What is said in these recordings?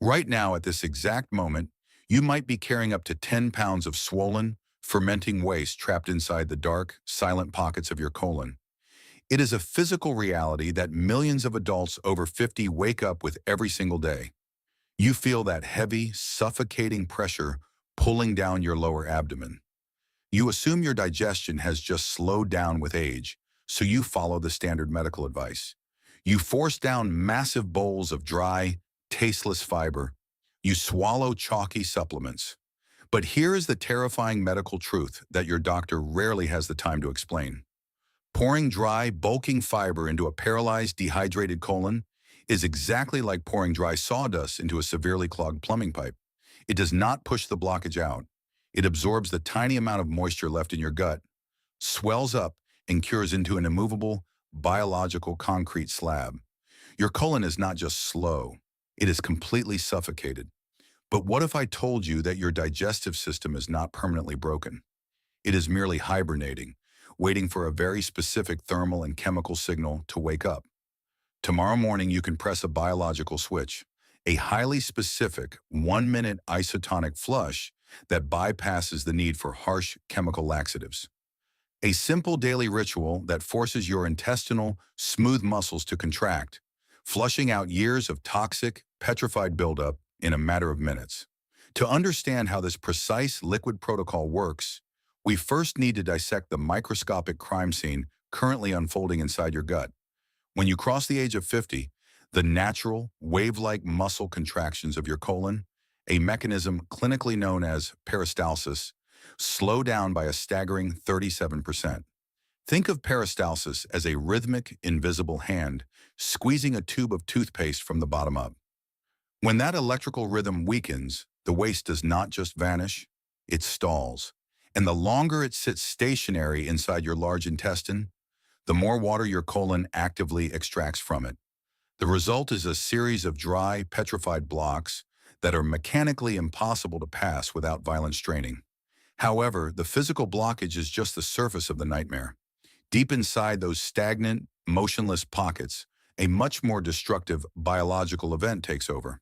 Right now, at this exact moment, you might be carrying up to 10 pounds of swollen, fermenting waste trapped inside the dark, silent pockets of your colon. It is a physical reality that millions of adults over 50 wake up with every single day. You feel that heavy, suffocating pressure pulling down your lower abdomen. You assume your digestion has just slowed down with age, so you follow the standard medical advice. You force down massive bowls of dry, tasteless fiber. You swallow chalky supplements. But here is the terrifying medical truth that your doctor rarely has the time to explain. Pouring dry, bulking fiber into a paralyzed, dehydrated colon is exactly like pouring dry sawdust into a severely clogged plumbing pipe. It does not push the blockage out. It absorbs the tiny amount of moisture left in your gut, swells up, and cures into an immovable, biological concrete slab. Your colon is not just slow, it is completely suffocated. But what if I told you that your digestive system is not permanently broken? It is merely hibernating, waiting for a very specific thermal and chemical signal to wake up. Tomorrow morning, you can press a biological switch, a highly specific 1-minute isotonic flush that bypasses the need for harsh chemical laxatives. A simple daily ritual that forces your intestinal, smooth muscles to contract, flushing out years of toxic, petrified buildup in a matter of minutes. To understand how this precise liquid protocol works, we first need to dissect the microscopic crime scene currently unfolding inside your gut. When you cross the age of 50, the natural, wave-like muscle contractions of your colon, a mechanism clinically known as peristalsis, slow down by a staggering 37%. Think of peristalsis as a rhythmic, invisible hand squeezing a tube of toothpaste from the bottom up. When that electrical rhythm weakens, the waste does not just vanish, it stalls. And the longer it sits stationary inside your large intestine, the more water your colon actively extracts from it. The result is a series of dry, petrified blocks that are mechanically impossible to pass without violent straining. However, the physical blockage is just the surface of the nightmare. Deep inside those stagnant, motionless pockets, a much more destructive biological event takes over.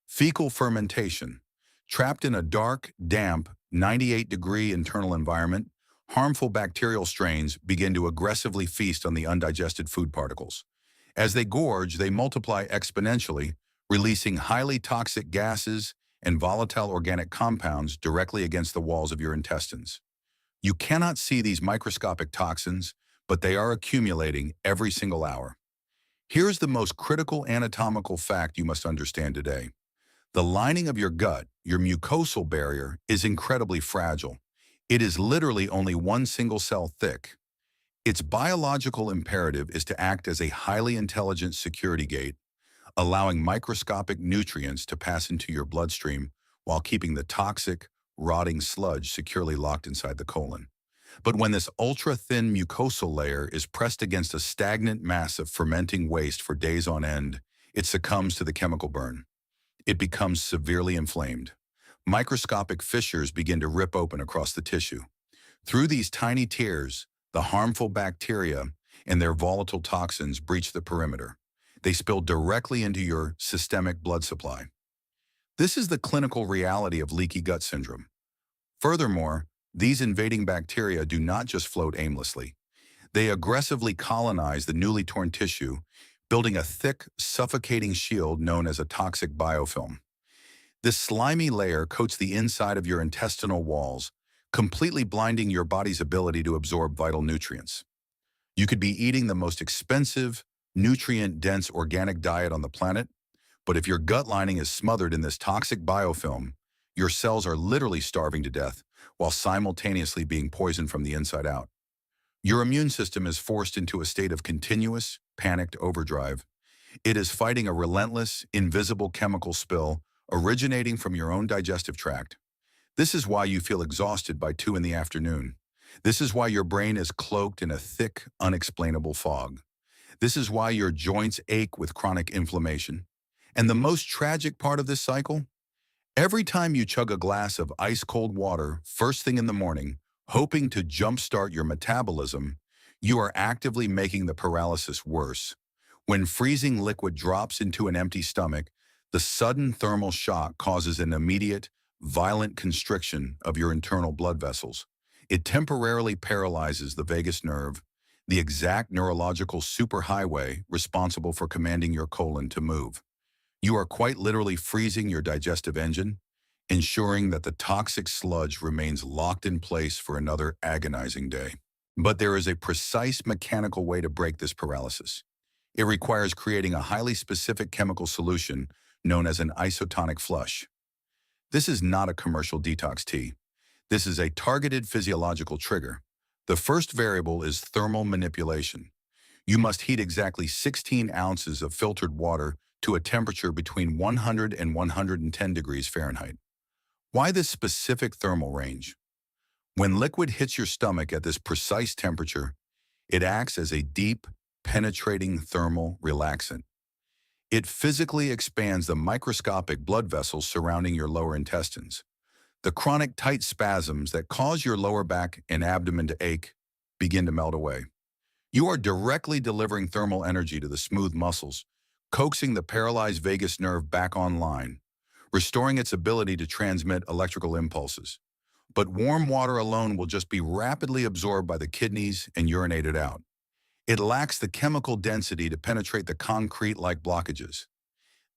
Fecal fermentation. Trapped in a dark, damp, 98-degree internal environment, harmful bacterial strains begin to aggressively feast on the undigested food particles. As they gorge, they multiply exponentially, releasing highly toxic gases and volatile organic compounds directly against the walls of your intestines. You cannot see these microscopic toxins, but they are accumulating every single hour. Here is the most critical anatomical fact you must understand today. The lining of your gut, your mucosal barrier, is incredibly fragile. It is literally only one single cell thick. Its biological imperative is to act as a highly intelligent security gate, allowing microscopic nutrients to pass into your bloodstream while keeping the toxic, rotting sludge securely locked inside the colon. But when this ultra-thin mucosal layer is pressed against a stagnant mass of fermenting waste for days on end, it succumbs to the chemical burn. It becomes severely inflamed. Microscopic fissures begin to rip open across the tissue. Through these tiny tears, the harmful bacteria and their volatile toxins breach the perimeter. They spill directly into your systemic blood supply. This is the clinical reality of leaky gut syndrome. Furthermore, these invading bacteria do not just float aimlessly. They aggressively colonize the newly torn tissue, building a thick, suffocating shield known as a toxic biofilm. This slimy layer coats the inside of your intestinal walls, completely blinding your body's ability to absorb vital nutrients. You could be eating the most expensive, nutrient-dense organic diet on the planet, but if your gut lining is smothered in this toxic biofilm, your cells are literally starving to death while simultaneously being poisoned from the inside out. Your immune system is forced into a state of continuous, panicked overdrive. It is fighting a relentless, invisible chemical spill originating from your own digestive tract. This is why you feel exhausted by 2 in the afternoon. This is why your brain is cloaked in a thick, unexplainable fog. This is why your joints ache with chronic inflammation. And the most tragic part of this cycle? Every time you chug a glass of ice-cold water first thing in the morning, hoping to jumpstart your metabolism, you are actively making the paralysis worse. When freezing liquid drops into an empty stomach, The sudden thermal shock causes an immediate, violent constriction of your internal blood vessels. It temporarily paralyzes the vagus nerve, the exact neurological superhighway responsible for commanding your colon to move. You are quite literally freezing your digestive engine, ensuring that the toxic sludge remains locked in place for another agonizing day. But there is a precise mechanical way to break this paralysis. It requires creating a highly specific chemical solution known as an isotonic flush. This is not a commercial detox tea. This is a targeted physiological trigger. The first variable is thermal manipulation. You must heat exactly 16 ounces of filtered water to a temperature between 100 and 110 degrees Fahrenheit. Why this specific thermal range? When liquid hits your stomach at this precise temperature, it acts as a deep, penetrating thermal relaxant. It physically expands the microscopic blood vessels surrounding your lower intestines. The chronic tight spasms that cause your lower back and abdomen to ache begin to melt away. You are directly delivering thermal energy to the smooth muscles, coaxing the paralyzed vagus nerve back online, restoring its ability to transmit electrical impulses. But warm water alone will just be rapidly absorbed by the kidneys and urinated out. It lacks the chemical density to penetrate the concrete-like blockages.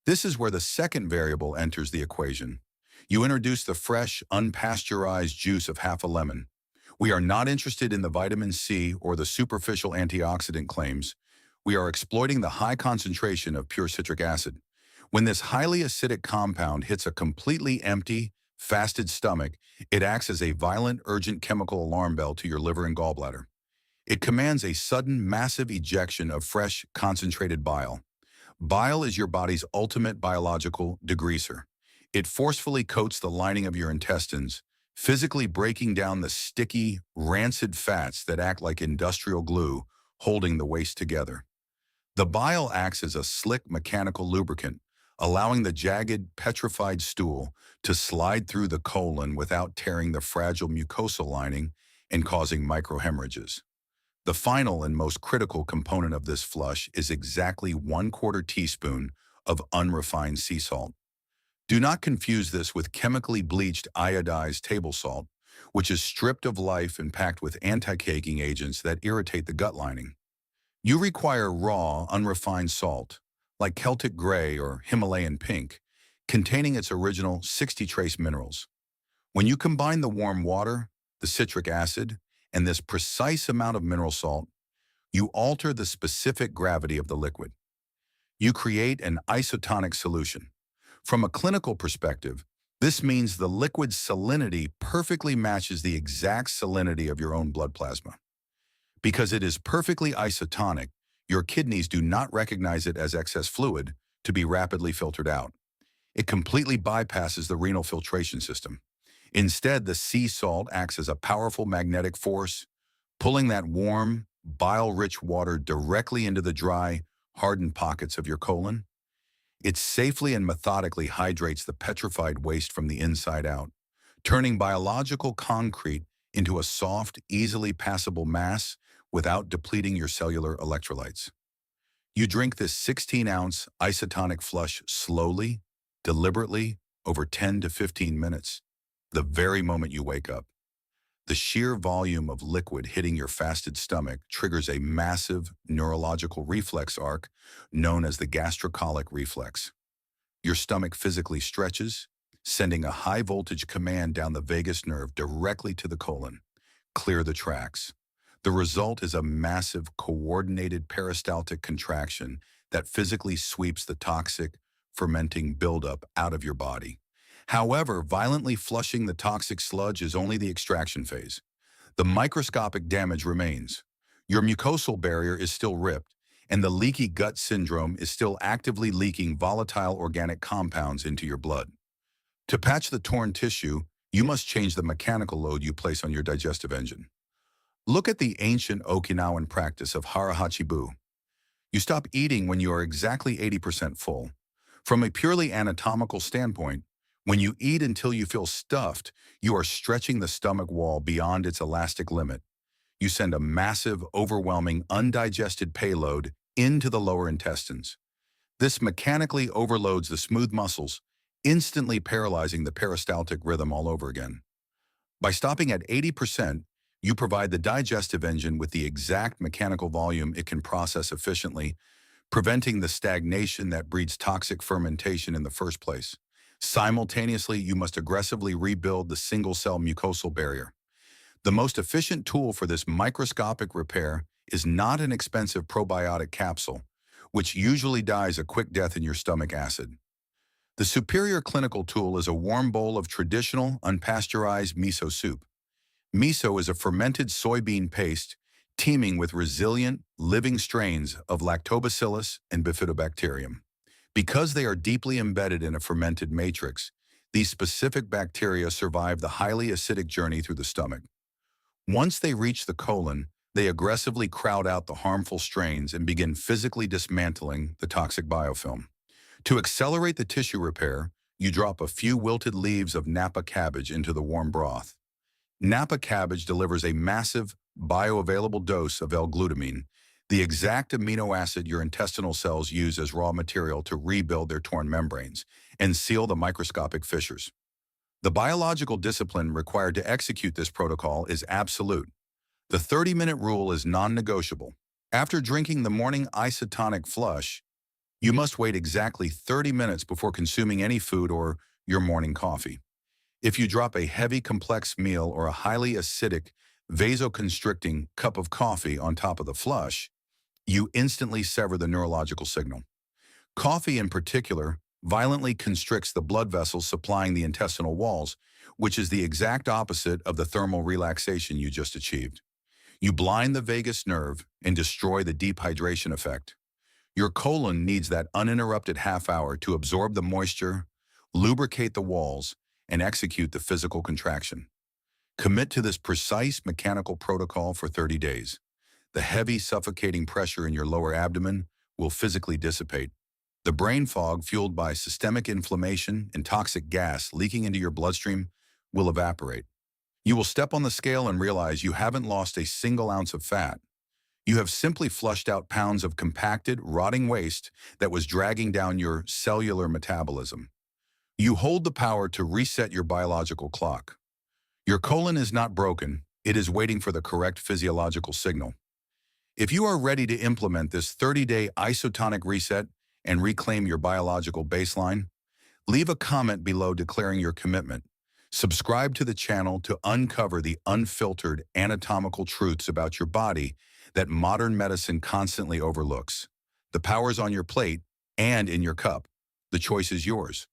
This is where the second variable enters the equation. You introduce the fresh, unpasteurized juice of half a lemon. We are not interested in the vitamin C or the superficial antioxidant claims. We are exploiting the high concentration of pure citric acid. When this highly acidic compound hits a completely empty, fasted stomach, it acts as a violent, urgent chemical alarm bell to your liver and gallbladder. It commands a sudden, massive ejection of fresh, concentrated bile. Bile is your body's ultimate biological degreaser. It forcefully coats the lining of your intestines, physically breaking down the sticky, rancid fats that act like industrial glue, holding the waste together. The bile acts as a slick mechanical lubricant, allowing the jagged, petrified stool to slide through the colon without tearing the fragile mucosal lining and causing microhemorrhages. The final and most critical component of this flush is exactly 1/4 teaspoon of unrefined sea salt. Do not confuse this with chemically bleached iodized table salt, which is stripped of life and packed with anti-caking agents that irritate the gut lining. You require raw, unrefined salt, like Celtic gray or Himalayan pink, containing its original 60 trace minerals. When you combine the warm water, the citric acid, and this precise amount of mineral salt, you alter the specific gravity of the liquid. You create an isotonic solution. From a clinical perspective, this means the liquid's salinity perfectly matches the exact salinity of your own blood plasma. Because it is perfectly isotonic, your kidneys do not recognize it as excess fluid to be rapidly filtered out. It completely bypasses the renal filtration system. Instead, the sea salt acts as a powerful magnetic force, pulling that warm, bile-rich water directly into the dry, hardened pockets of your colon. It safely and methodically hydrates the petrified waste from the inside out, turning biological concrete into a soft, easily passable mass without depleting your cellular electrolytes. You drink this 16-ounce isotonic flush slowly, deliberately, over 10 to 15 minutes, the very moment you wake up. The sheer volume of liquid hitting your fasted stomach triggers a massive neurological reflex arc known as the gastrocolic reflex. Your stomach physically stretches, sending a high-voltage command down the vagus nerve directly to the colon. Clear the tracks. The result is a massive, coordinated peristaltic contraction that physically sweeps the toxic, fermenting buildup out of your body. However, violently flushing the toxic sludge is only the extraction phase. The microscopic damage remains. Your mucosal barrier is still ripped, and the leaky gut syndrome is still actively leaking volatile organic compounds into your blood. To patch the torn tissue, you must change the mechanical load you place on your digestive engine. Look at the ancient Okinawan practice of hara-hachi-bu. You stop eating when you are exactly 80% full. From a purely anatomical standpoint, when you eat until you feel stuffed, you are stretching the stomach wall beyond its elastic limit. You send a massive, overwhelming, undigested payload into the lower intestines. This mechanically overloads the smooth muscles, instantly paralyzing the peristaltic rhythm all over again. By stopping at 80%, you provide the digestive engine with the exact mechanical volume it can process efficiently, preventing the stagnation that breeds toxic fermentation in the first place. Simultaneously, you must aggressively rebuild the single-cell mucosal barrier. The most efficient tool for this microscopic repair is not an expensive probiotic capsule, which usually dies a quick death in your stomach acid. The superior clinical tool is a warm bowl of traditional, unpasteurized miso soup. Miso is a fermented soybean paste teeming with resilient, living strains of lactobacillus and bifidobacterium. Because they are deeply embedded in a fermented matrix, these specific bacteria survive the highly acidic journey through the stomach. Once they reach the colon, they aggressively crowd out the harmful strains and begin physically dismantling the toxic biofilm. To accelerate the tissue repair, you drop a few wilted leaves of Napa cabbage into the warm broth. Napa cabbage delivers a massive, bioavailable dose of L-glutamine, the exact amino acid your intestinal cells use as raw material to rebuild their torn membranes and seal the microscopic fissures. The biological discipline required to execute this protocol is absolute. The 30-minute rule is non-negotiable. After drinking the morning isotonic flush, you must wait exactly 30 minutes before consuming any food or your morning coffee. If you drop a heavy, complex meal or a highly acidic, vasoconstricting cup of coffee on top of the flush, you instantly sever the neurological signal. Coffee, in particular, violently constricts the blood vessels supplying the intestinal walls, which is the exact opposite of the thermal relaxation you just achieved. You blind the vagus nerve and destroy the deep hydration effect. Your colon needs that uninterrupted half hour to absorb the moisture, lubricate the walls, and execute the physical contraction. Commit to this precise mechanical protocol for 30 days. The heavy, suffocating pressure in your lower abdomen will physically dissipate. The brain fog fueled by systemic inflammation and toxic gas leaking into your bloodstream will evaporate. You will step on the scale and realize you haven't lost a single ounce of fat. You have simply flushed out pounds of compacted, rotting waste that was dragging down your cellular metabolism. You hold the power to reset your biological clock. Your colon is not broken, it is waiting for the correct physiological signal. If you are ready to implement this 30-day isotonic reset and reclaim your biological baseline, leave a comment below declaring your commitment. Subscribe to the channel to uncover the unfiltered anatomical truths about your body that modern medicine constantly overlooks. The power's on your plate and in your cup. The choice is yours.